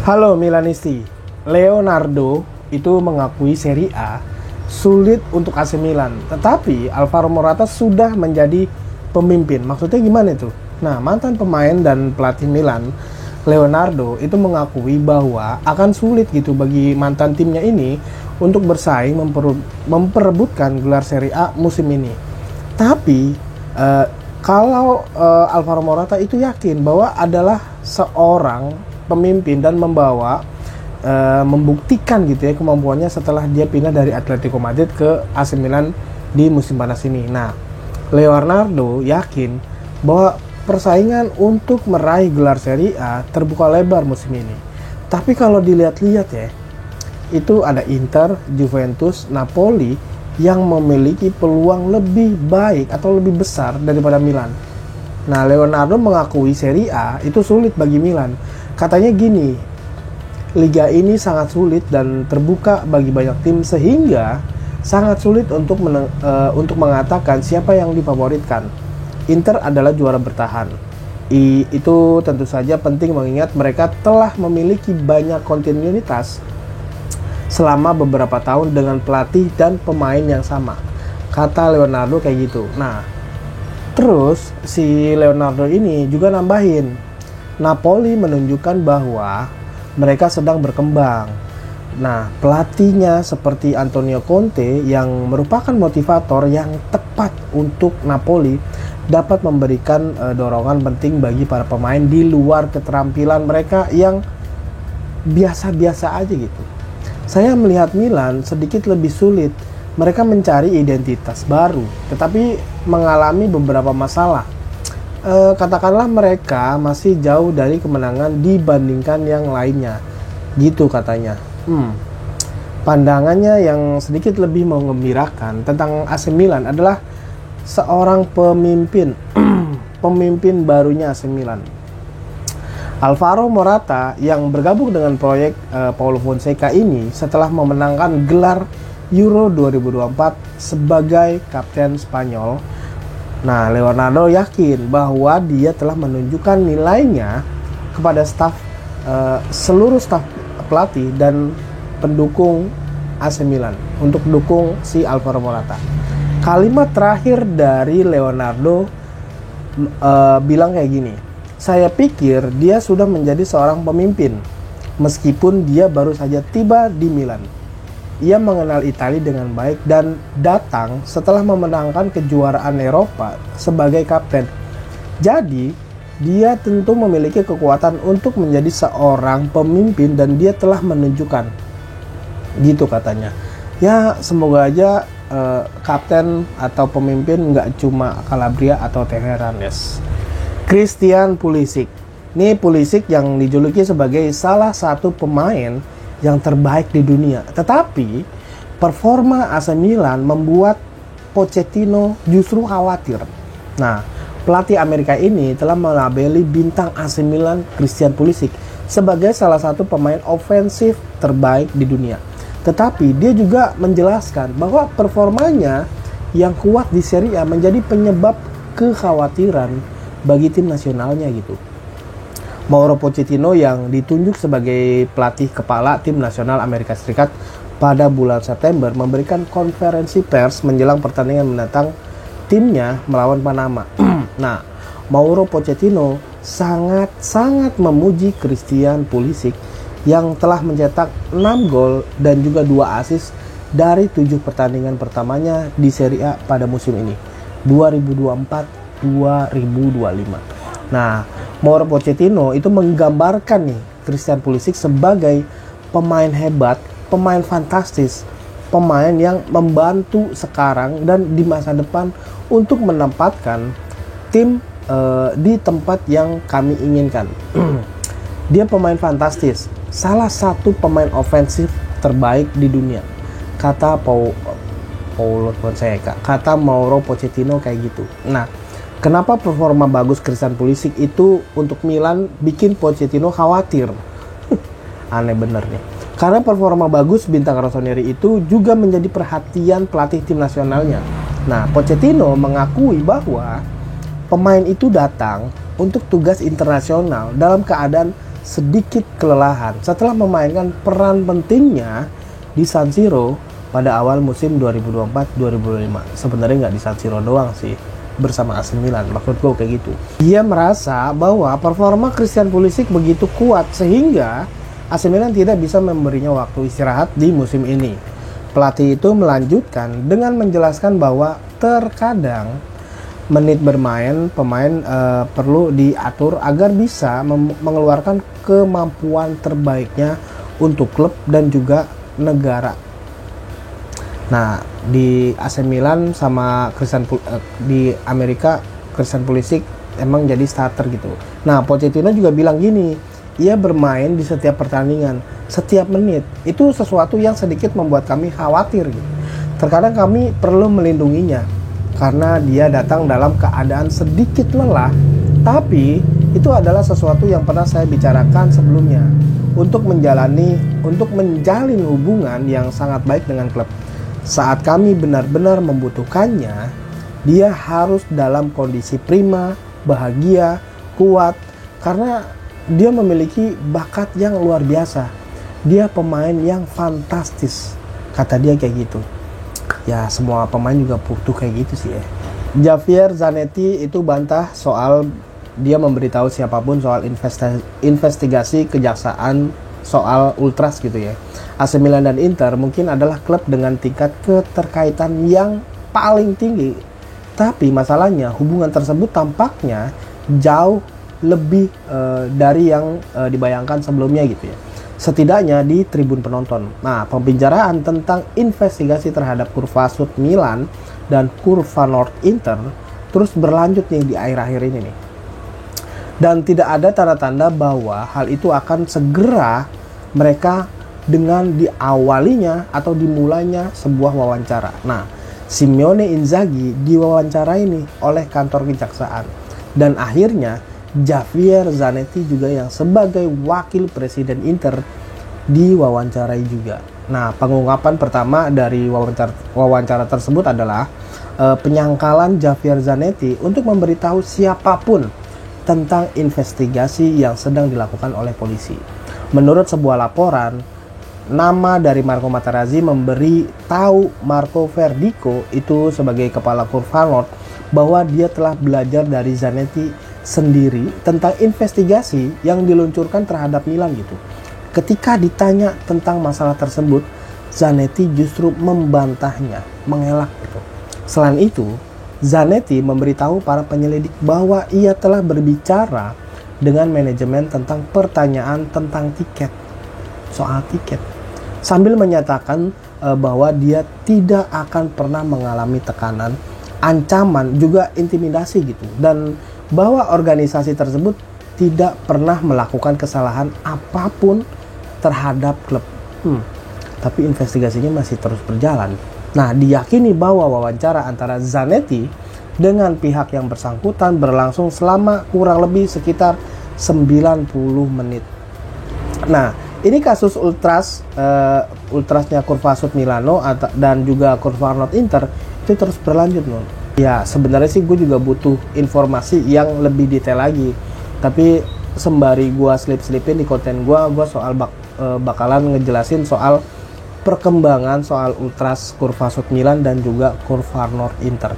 Halo Milanisti, Leonardo itu mengakui Serie A sulit untuk AC Milan, tetapi Alvaro Morata sudah menjadi pemimpin. Maksudnya gimana itu? Nah, mantan pemain dan pelatih Milan, Leonardo itu mengakui bahwa akan sulit gitu bagi mantan timnya ini untuk bersaing memperebutkan gelar Serie A musim ini. Tapi kalau Alvaro Morata itu yakin bahwa adalah seorang pemimpin dan membuktikan gitu ya kemampuannya setelah dia pindah dari Atletico Madrid ke AC Milan di musim panas ini. Nah, Leonardo yakin bahwa persaingan untuk meraih gelar Serie A terbuka lebar musim ini. Tapi kalau dilihat-lihat ya, itu ada Inter, Juventus, Napoli yang memiliki peluang lebih baik atau lebih besar daripada Milan. Nah, Leonardo mengakui Serie A itu sulit bagi Milan. Katanya gini, liga ini sangat sulit dan terbuka bagi banyak tim sehingga sangat sulit untuk mengatakan siapa yang difavoritkan. Inter adalah juara bertahan. Itu tentu saja penting mengingat mereka telah memiliki banyak kontinuitas selama beberapa tahun dengan pelatih dan pemain yang sama. Kata Leonardo kayak gitu. Nah, terus si Leonardo ini juga nambahin, Napoli menunjukkan bahwa mereka sedang berkembang. Nah, pelatihnya seperti Antonio Conte yang merupakan motivator yang tepat untuk Napoli dapat memberikan dorongan penting bagi para pemain di luar keterampilan mereka yang biasa-biasa aja gitu. Saya melihat Milan sedikit lebih sulit. Mereka mencari identitas baru, tetapi mengalami beberapa masalah. Katakanlah mereka masih jauh dari kemenangan dibandingkan yang lainnya, gitu katanya. Pandangannya yang sedikit lebih menggembirakan tentang AC Milan adalah seorang pemimpin, pemimpin barunya AC Milan, Alvaro Morata, yang bergabung dengan proyek Paulo Fonseca ini setelah memenangkan gelar Euro 2024 sebagai kapten Spanyol. Nah, Leonardo yakin bahwa dia telah menunjukkan nilainya kepada seluruh staf pelatih dan pendukung AC Milan untuk dukung si Alvaro Morata. Kalimat terakhir dari Leonardo bilang kayak gini, saya pikir dia sudah menjadi seorang pemimpin meskipun dia baru saja tiba di Milan. Ia mengenal Italia dengan baik dan datang setelah memenangkan kejuaraan Eropa sebagai kapten. Jadi, dia tentu memiliki kekuatan untuk menjadi seorang pemimpin dan dia telah menunjukkan. Gitu katanya. Ya, semoga aja kapten atau pemimpin nggak cuma Calabria atau Teheran, yes. Christian Pulisic. Ini Pulisic yang dijuluki sebagai salah satu pemain yang terbaik di dunia. Tetapi performa AC Milan membuat Pochettino justru khawatir. Nah, pelatih Amerika ini telah melabeli bintang AC Milan Christian Pulisic sebagai salah satu pemain ofensif terbaik di dunia. Tetapi dia juga menjelaskan bahwa performanya yang kuat di Serie A menjadi penyebab kekhawatiran bagi tim nasionalnya gitu. Mauro Pochettino yang ditunjuk sebagai pelatih kepala tim nasional Amerika Serikat pada bulan September memberikan konferensi pers menjelang pertandingan mendatang timnya melawan Panama. Nah, Mauro Pochettino sangat memuji Christian Pulisic yang telah mencetak 6 gol dan juga 2 assist dari 7 pertandingan pertamanya di Serie A pada musim ini 2024-2025. Nah, Mauro Pochettino itu menggambarkan nih Christian Pulisic sebagai pemain hebat, pemain fantastis, pemain yang membantu sekarang dan di masa depan untuk menempatkan tim di tempat yang kami inginkan. Dia pemain fantastis, salah satu pemain ofensif terbaik di dunia, kata Paulo Fonseca, kata Mauro Pochettino kayak gitu. Nah, kenapa performa bagus Christian Pulisic itu untuk Milan bikin Pochettino khawatir? Aneh bener nih. Karena performa bagus bintang rossoneri itu juga menjadi perhatian pelatih tim nasionalnya. Nah, Pochettino mengakui bahwa pemain itu datang untuk tugas internasional dalam keadaan sedikit kelelahan setelah memainkan peran pentingnya di San Siro pada awal musim 2024-2025. Sebenarnya nggak di San Siro doang sih, bersama AC Milan, maksud gue kayak gitu. Dia merasa bahwa performa Christian Pulisic begitu kuat sehingga AC Milan tidak bisa memberinya waktu istirahat di musim ini. Pelatih itu melanjutkan dengan menjelaskan bahwa terkadang menit bermain pemain perlu diatur agar bisa mengeluarkan kemampuan terbaiknya untuk klub dan juga negara. Nah, di AC Milan sama di Amerika Christian Pulisic emang jadi starter gitu. Nah, Pochettino juga bilang gini, ia bermain di setiap pertandingan, setiap menit. Itu sesuatu yang sedikit membuat kami khawatir gitu. Terkadang kami perlu melindunginya karena dia datang dalam keadaan sedikit lelah, tapi itu adalah sesuatu yang pernah saya bicarakan sebelumnya untuk menjalin hubungan yang sangat baik dengan klub. Saat kami benar-benar membutuhkannya, dia harus dalam kondisi prima, bahagia, kuat, karena dia memiliki bakat yang luar biasa. Dia pemain yang fantastis, kata dia kayak gitu. Ya, semua pemain juga butuh kayak gitu sih ya. Javier Zanetti itu bantah soal dia memberitahu siapapun soal investigasi kejaksaan soal Ultras gitu ya. AC Milan dan Inter mungkin adalah klub dengan tingkat keterkaitan yang paling tinggi. Tapi masalahnya hubungan tersebut tampaknya jauh lebih dari yang dibayangkan sebelumnya gitu ya. Setidaknya di tribun penonton. Nah, pembicaraan tentang investigasi terhadap Kurvasut Milan dan Kurvanort Inter terus berlanjut nih di akhir-akhir ini nih. Dan tidak ada tanda-tanda bahwa hal itu akan segera mereka dengan diawalinya atau dimulainya sebuah wawancara. Nah, Simone Inzaghi diwawancarai nih oleh kantor kejaksaan. Dan akhirnya Javier Zanetti juga yang sebagai wakil presiden Inter diwawancarai juga. Nah, pengungkapan pertama dari wawancara tersebut adalah penyangkalan Javier Zanetti untuk memberitahu siapapun tentang investigasi yang sedang dilakukan oleh polisi. Menurut sebuah laporan, nama dari Marco Materazzi memberi tahu Marco Verdico itu sebagai kepala Kurvanort bahwa dia telah belajar dari Zanetti sendiri tentang investigasi yang diluncurkan terhadap Milan gitu. Ketika ditanya tentang masalah tersebut, Zanetti justru membantahnya, mengelak gitu. Selain itu, Zanetti memberitahu para penyelidik bahwa ia telah berbicara dengan manajemen tentang pertanyaan tentang tiket, soal tiket, sambil menyatakan bahwa dia tidak akan pernah mengalami tekanan, ancaman, juga intimidasi gitu, dan bahwa organisasi tersebut tidak pernah melakukan kesalahan apapun terhadap klub. Tapi investigasinya masih terus berjalan. Nah, diyakini bahwa wawancara antara Zanetti dengan pihak yang bersangkutan berlangsung selama kurang lebih sekitar 90 menit. Nah, ini kasus Ultrasnya Kurvasut Milano dan juga Kurvanort Inter itu terus berlanjut loh. Ya, sebenarnya sih gue juga butuh informasi yang lebih detail lagi. Tapi sembari gue selip-selipin di konten gue soal bakalan ngejelasin soal perkembangan soal Ultras Kurvasut Milan dan juga Kurvanort Inter.